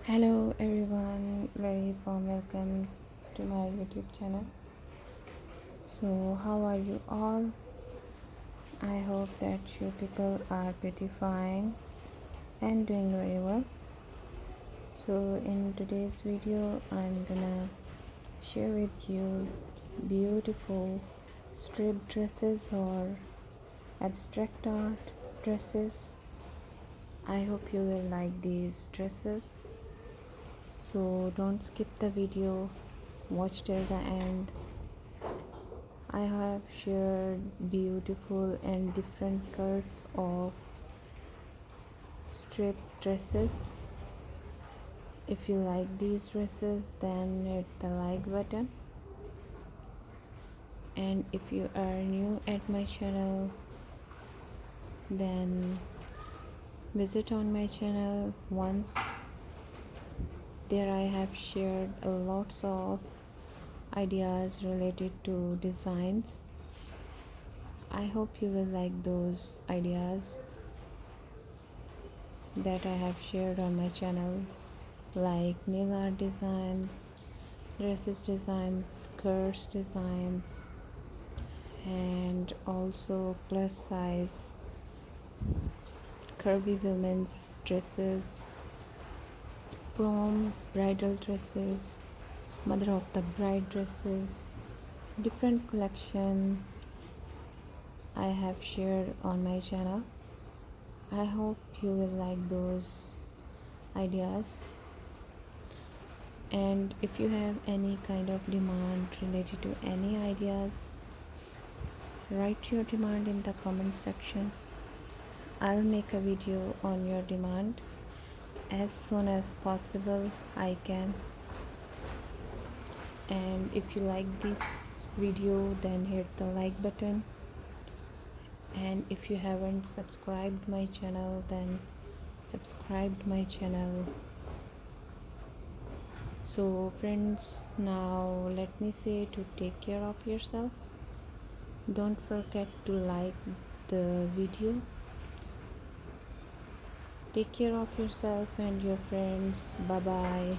Hello everyone, very warm welcome to my YouTube channel. So, how are you all? I hope that you people are pretty fine and doing very well. So, in today's video, I'm gonna share with you beautiful strip dresses or abstract art dresses. I hope you will like these dresses. So don't skip the video, watch till the end. I have shared beautiful and different cuts of strip dresses. If you like these dresses, then hit the like button, and if you are new at my channel, then visit on my channel once. There I have shared lots of ideas related to designs. I hope you will like those ideas that I have shared on my channel, like nail art designs, dresses designs, skirts designs, and also plus size curvy women's dresses, prom bridal dresses, mother of the bride dresses, different collection I have shared on my channel. I hope you will like those ideas, and if you have any kind of demand related to any ideas, write your demand in the comment section. I'll make a video on your demand as soon as possible I can. And if you like this video, then hit the like button, and if you haven't subscribed my channel, then subscribe my channel. So friends, now let me say to take care of yourself. Don't forget to like the video. Take care of yourself and your friends. Bye bye.